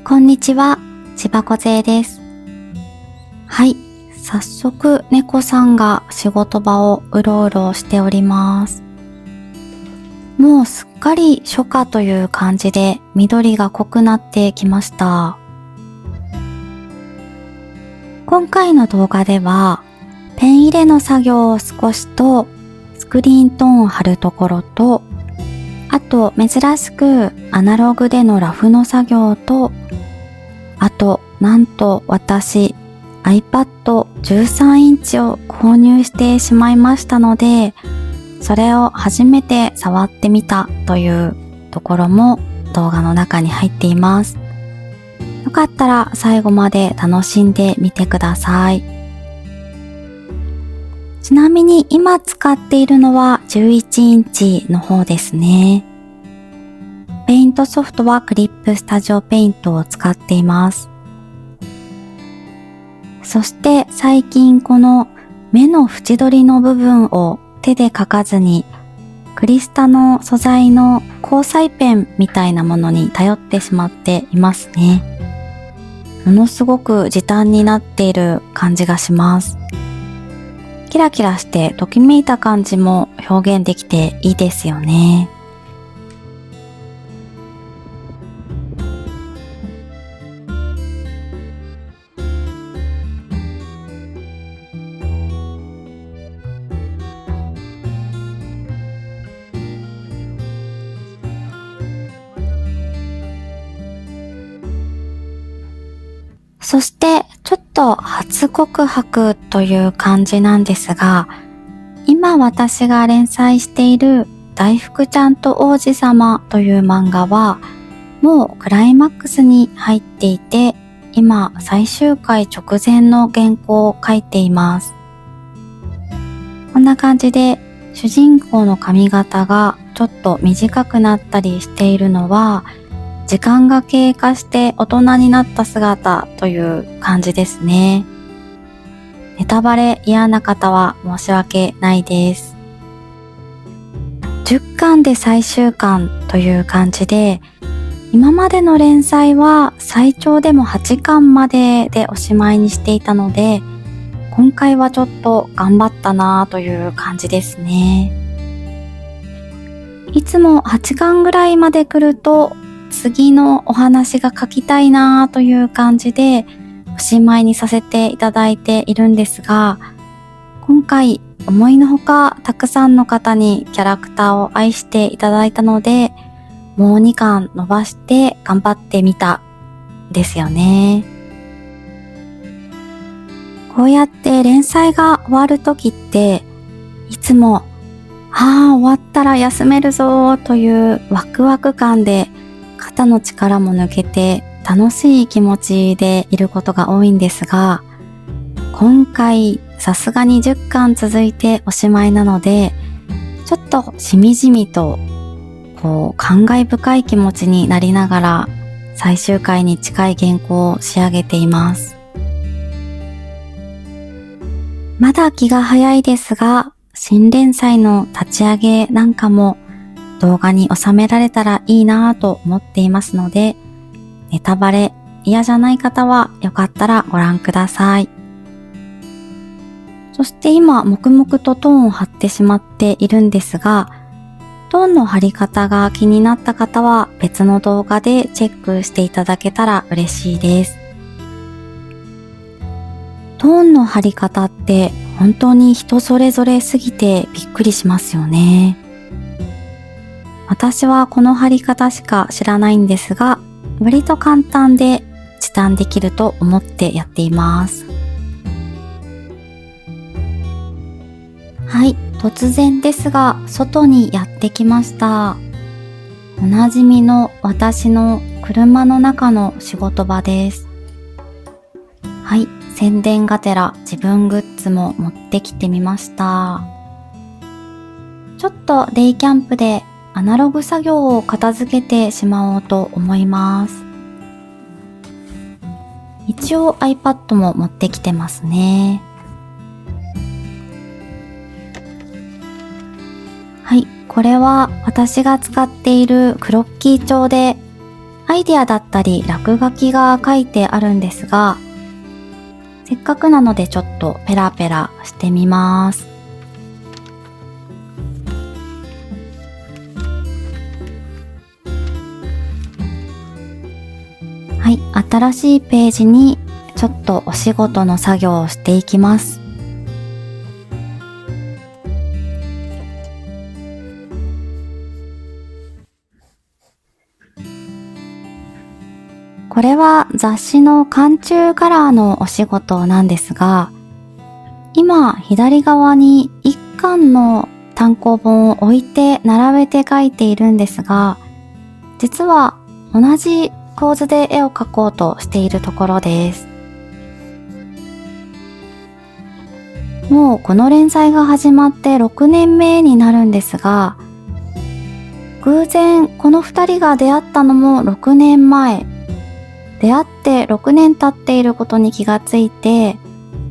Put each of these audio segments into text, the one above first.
こんにちは、千葉こぜです。はい、早速猫さんが仕事場をうろうろしております。もうすっかり初夏という感じで緑が濃くなってきました。今回の動画ではペン入れの作業を少しとスクリーントーンを貼るところと、あと珍しくアナログでのラフの作業と、あとなんと私 iPad 13インチを購入してしまいましたので、それを初めて触ってみたというところも動画の中に入っています。よかったら最後まで楽しんでみてください。ちなみに今使っているのは11インチの方ですね。ペイントソフトはクリップスタジオペイントを使っています。そして最近この目の縁取りの部分を手で描かずにクリスタの素材の光彩ペンみたいなものに頼ってしまっていますね。ものすごく時短になっている感じがします。キラキラしてときめいた感じも表現できていいですよね。そしてちょっと初告白という感じなんですが、今私が連載している大福ちゃんと王子様という漫画はもうクライマックスに入っていて、今最終回直前の原稿を書いています。こんな感じで主人公の髪型がちょっと短くなったりしているのは、時間が経過して大人になった姿という感じですね。ネタバレ嫌な方は申し訳ないです。10巻で最終巻という感じで、今までの連載は最長でも8巻まででおしまいにしていたので、今回はちょっと頑張ったなという感じですね。いつも8巻ぐらいまで来ると次のお話が書きたいなという感じでおしまいにさせていただいているんですが、今回思いのほかたくさんの方にキャラクターを愛していただいたので、もう2巻伸ばして頑張ってみたですよね。こうやって連載が終わるときっていつも終わったら休めるぞというワクワク感で肩の力も抜けて楽しい気持ちでいることが多いんですが、今回さすがに10巻続いておしまいなので、ちょっとしみじみと感慨深い気持ちになりながら最終回に近い原稿を仕上げています。まだ気が早いですが、新連載の立ち上げなんかも動画に収められたらいいなぁと思っていますので、ネタバレ嫌じゃない方はよかったらご覧ください。そして今黙々とトーンを貼ってしまっているんですが、トーンの貼り方が気になった方は別の動画でチェックしていただけたら嬉しいです。トーンの貼り方って本当に人それぞれすぎてびっくりしますよね。私はこの貼り方しか知らないんですが、割と簡単で時短できると思ってやっています。はい、突然ですが外にやってきました。おなじみの私の車の中の仕事場です。はい、宣伝がてら自分グッズも持ってきてみました。ちょっとデイキャンプでアナログ作業を片付けてしまおうと思います。一応 iPad も持ってきてますね。はい、これは私が使っているクロッキー帳でアイデアだったり落書きが書いてあるんですが、せっかくなのでちょっとペラペラしてみます。はい、新しいページにちょっとお仕事の作業をしていきます。これは雑誌の寒中カラーのお仕事なんですが、今左側に一巻の単行本を置いて並べて描いているんですが、実は同じ構図で絵を描こうとしているところです。もうこの連載が始まって6年目になるんですが、偶然この2人が出会ったのも6年前。出会って6年経っていることに気がついて、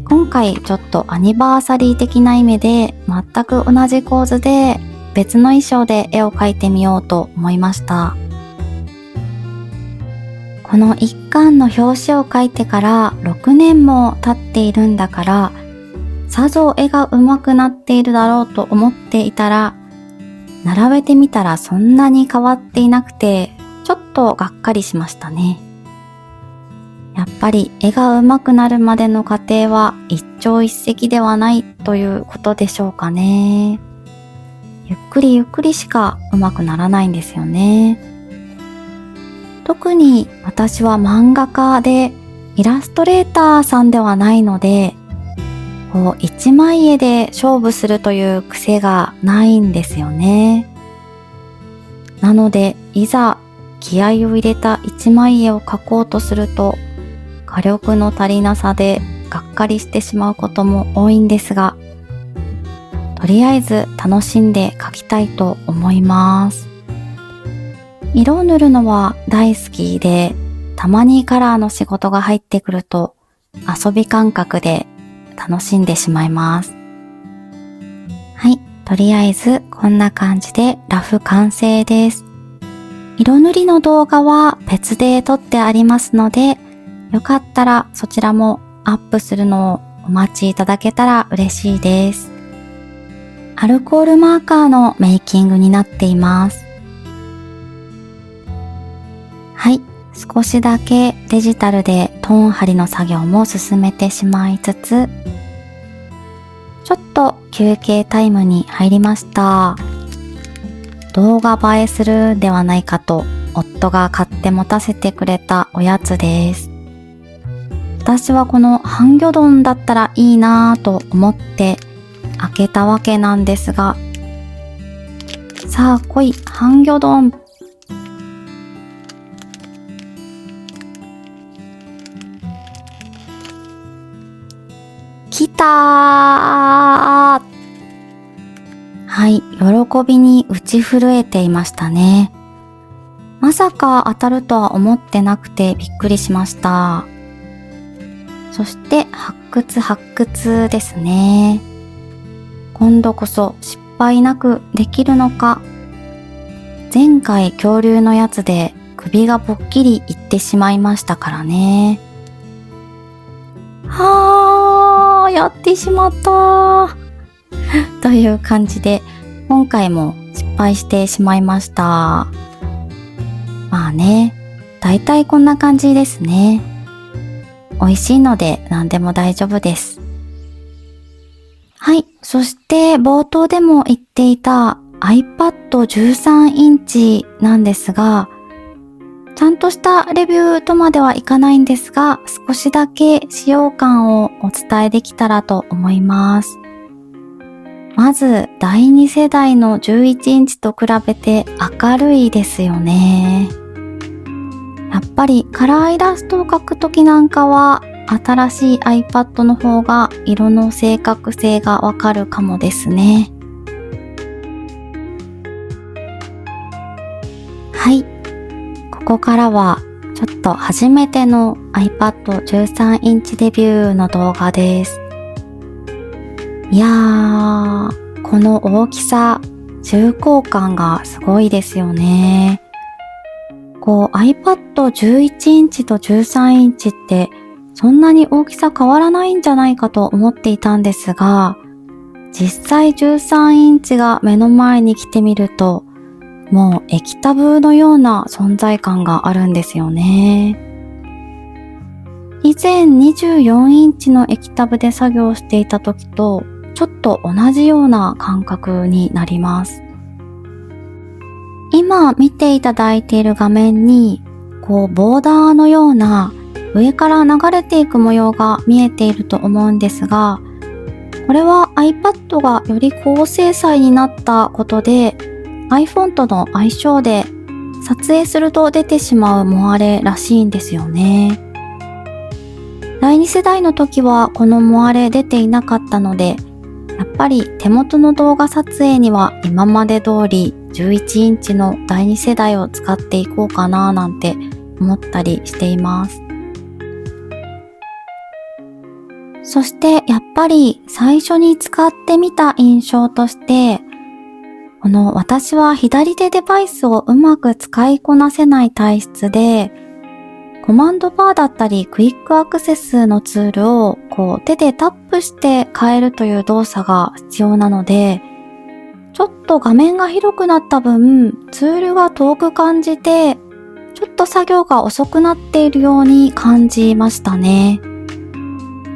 今回ちょっとアニバーサリー的な意味で全く同じ構図で別の衣装で絵を描いてみようと思いました。この一巻の表紙を描いてから6年も経っているんだから、さぞ絵が上手くなっているだろうと思っていたら、並べてみたらそんなに変わっていなくて、ちょっとがっかりしましたね。やっぱり絵が上手くなるまでの過程は一朝一夕ではないということでしょうかね。ゆっくりゆっくりしか上手くならないんですよね。特に私は漫画家でイラストレーターさんではないので、一枚絵で勝負するという癖がないんですよね。なので、いざ気合を入れた一枚絵を描こうとすると、火力の足りなさでがっかりしてしまうことも多いんですが、とりあえず楽しんで描きたいと思います。色を塗るのは大好きで、たまにカラーの仕事が入ってくると遊び感覚で楽しんでしまいます。はい、とりあえずこんな感じでラフ完成です。色塗りの動画は別で撮ってありますので、よかったらそちらもアップするのをお待ちいただけたら嬉しいです。アルコールマーカーのメイキングになっています。はい、少しだけデジタルでトーン貼りの作業も進めてしまいつつ、ちょっと休憩タイムに入りました。動画映えするではないかと夫が買って持たせてくれたおやつです。私はこの半魚丼だったらいいなぁと思って開けたわけなんですが、さあ来い半魚丼。来たー。はい、喜びに打ち震えていましたね。まさか当たるとは思ってなくてびっくりしました。そして発掘ですね。今度こそ失敗なくできるのか。前回恐竜のやつで首がぽっきりいってしまいましたからね。やってしまったという感じで今回も失敗してしまいました。まあね、だいたいこんな感じですね。美味しいので何でも大丈夫です。はい、そして冒頭でも言っていた iPad 13インチなんですが、ちゃんとしたレビューとまではいかないんですが、少しだけ使用感をお伝えできたらと思います。まず、第2世代の11インチと比べて明るいですよね。やっぱりカラーイラストを描くときなんかは、新しい iPad の方が色の正確性がわかるかもですね。はい。ここからはちょっと初めての iPad 13インチデビューの動画です。いやー、この大きさ、重厚感がすごいですよね。iPad 11インチと13インチってそんなに大きさ変わらないんじゃないかと思っていたんですが、実際13インチが目の前に来てみると、もう液タブのような存在感があるんですよね。以前24インチの液タブで作業していた時とちょっと同じような感覚になります。今見ていただいている画面にボーダーのような上から流れていく模様が見えていると思うんですが、これは iPad がより高精細になったことで iPhone との相性で撮影すると出てしまうモアレらしいんですよね。第2世代の時はこのモアレ出ていなかったので、やっぱり手元の動画撮影には今まで通り11インチの第2世代を使っていこうかななんて思ったりしています。そしてやっぱり最初に使ってみた印象として、私は左手デバイスをうまく使いこなせない体質で、コマンドバーだったりクイックアクセスのツールを手でタップして変えるという動作が必要なので、ちょっと画面が広くなった分、ツールが遠く感じて、ちょっと作業が遅くなっているように感じましたね。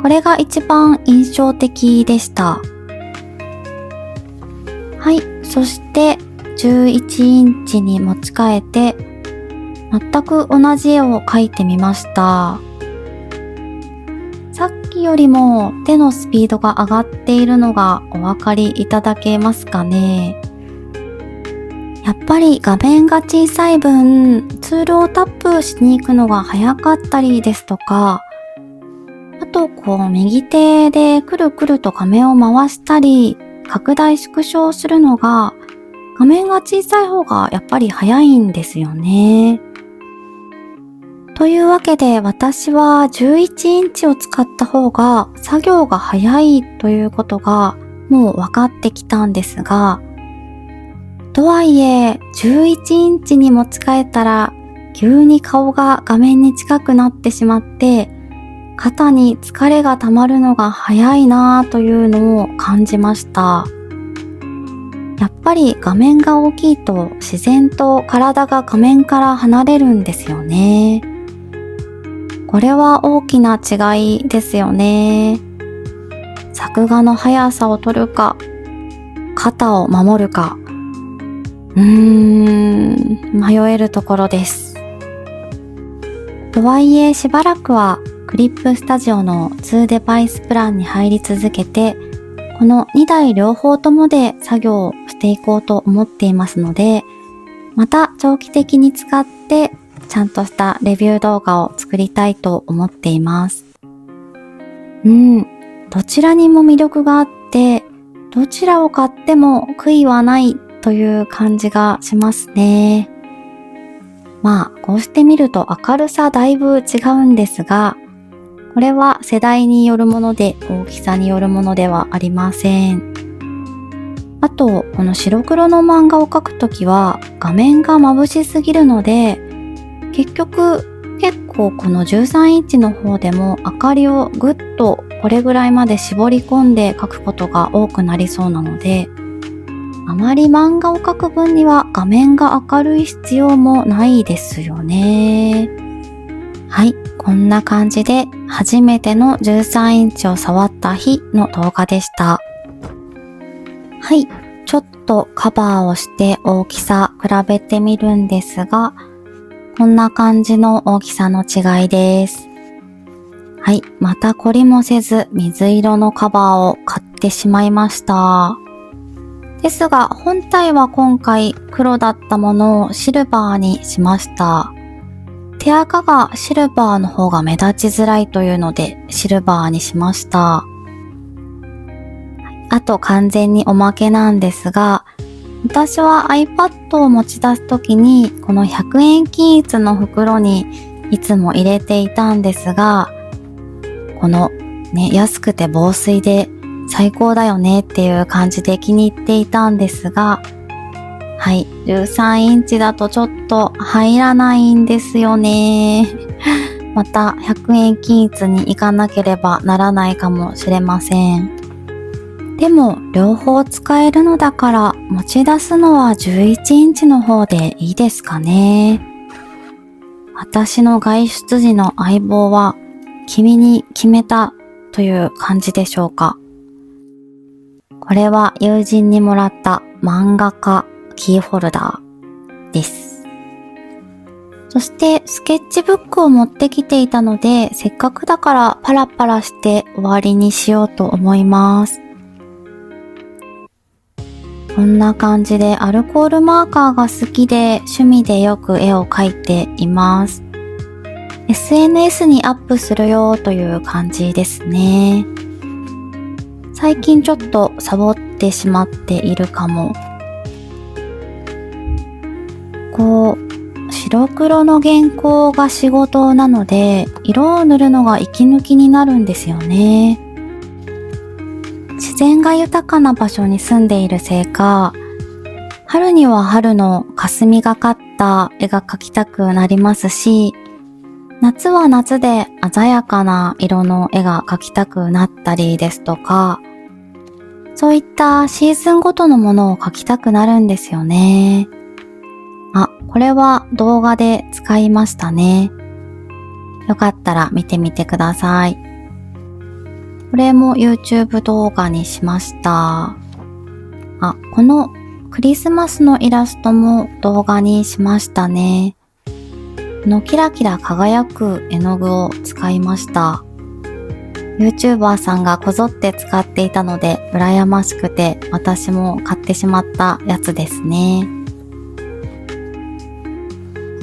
これが一番印象的でした。はい、そして11インチに持ち替えて、全く同じ絵を描いてみました。さっきよりも手のスピードが上がっているのがお分かりいただけますかね。やっぱり画面が小さい分、ツールをタップしに行くのが早かったりですとか、あと右手でくるくると画面を回したり、拡大縮小するのが画面が小さい方がやっぱり早いんですよね。というわけで私は11インチを使った方が作業が早いということがもう分かってきたんですが、とはいえ11インチに持ち替えたら急に顔が画面に近くなってしまって肩に疲れが溜まるのが早いなぁというのを感じました。やっぱり画面が大きいと自然と体が画面から離れるんですよね。これは大きな違いですよね。作画の速さを取るか、肩を守るか、迷えるところです。とはいえしばらくはクリップスタジオの2デバイスプランに入り続けて、この2台両方ともで作業をしていこうと思っていますので、また長期的に使ってちゃんとしたレビュー動画を作りたいと思っています。どちらにも魅力があって、どちらを買っても悔いはないという感じがしますね。こうして見ると明るさだいぶ違うんですが、これは世代によるもので大きさによるものではありません。あと、この白黒の漫画を描くときは画面が眩しすぎるので、結構この13インチの方でも明かりをぐっとこれぐらいまで絞り込んで描くことが多くなりそうなので、あまり漫画を描く分には画面が明るい必要もないですよね。はい、こんな感じで初めての13インチを触った日の動画でした。はい、ちょっとカバーをして大きさ比べてみるんですが、こんな感じの大きさの違いです。はい、また懲りもせず水色のカバーを買ってしまいました。ですが本体は今回黒だったものをシルバーにしました。手垢がシルバーの方が目立ちづらいというのでシルバーにしました。あと完全におまけなんですが、私は iPad を持ち出すときにこの100円均一の袋にいつも入れていたんですが、このね、安くて防水で最高だよねっていう感じで気に入っていたんですが、はい、13インチだとちょっと入らないんですよね。また100円均一に行かなければならないかもしれません。でも両方使えるのだから持ち出すのは11インチの方でいいですかね。私の外出時の相棒は君に決めたという感じでしょうか。これは友人にもらった漫画家キーホルダーです。そしてスケッチブックを持ってきていたので、せっかくだからパラパラして終わりにしようと思います。こんな感じでアルコールマーカーが好きで趣味でよく絵を描いています。SNS にアップするよという感じですね。最近ちょっとサボってしまっているかも。白黒の原稿が仕事なので、色を塗るのが息抜きになるんですよね。自然が豊かな場所に住んでいるせいか、春には春の霞がかった絵が描きたくなりますし、夏は夏で鮮やかな色の絵が描きたくなったりですとか、そういったシーズンごとのものを描きたくなるんですよね。これは動画で使いましたね。よかったら見てみてください。これも YouTube 動画にしました。このクリスマスのイラストも動画にしましたね。このキラキラ輝く絵の具を使いました。YouTuber さんがこぞって使っていたので羨ましくて私も買ってしまったやつですね。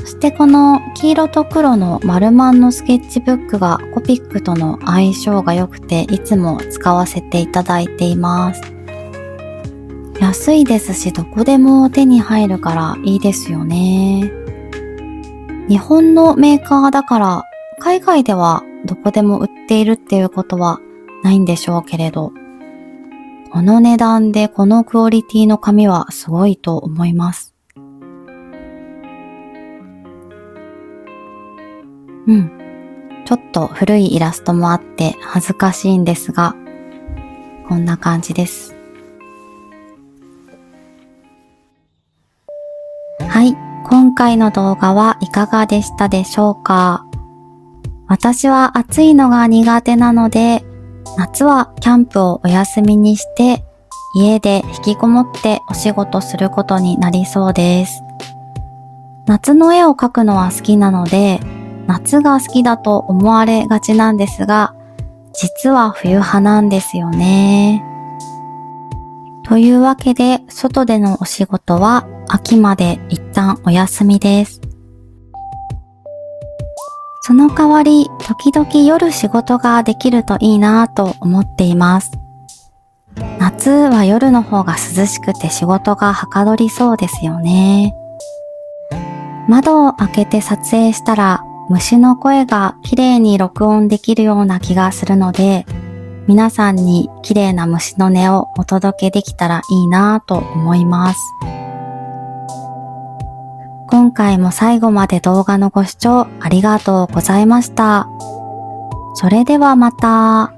そしてこの黄色と黒の丸マンのスケッチブックがコピックとの相性が良くていつも使わせていただいています。安いですしどこでも手に入るからいいですよね。日本のメーカーだから海外ではどこでも売っているっていうことはないんでしょうけれど、この値段でこのクオリティの紙はすごいと思います。ちょっと古いイラストもあって恥ずかしいんですが、こんな感じです。はい、今回の動画はいかがでしたでしょうか？私は暑いのが苦手なので、夏はキャンプをお休みにして、家で引きこもってお仕事することになりそうです。夏の絵を描くのは好きなので、夏が好きだと思われがちなんですが、実は冬派なんですよね。というわけで、外でのお仕事は秋まで一旦お休みです。その代わり、時々夜仕事ができるといいなぁと思っています。夏は夜の方が涼しくて仕事がはかどりそうですよね。窓を開けて撮影したら、虫の声が綺麗に録音できるような気がするので、皆さんに綺麗な虫の音をお届けできたらいいなぁと思います。今回も最後まで動画のご視聴ありがとうございました。それではまた。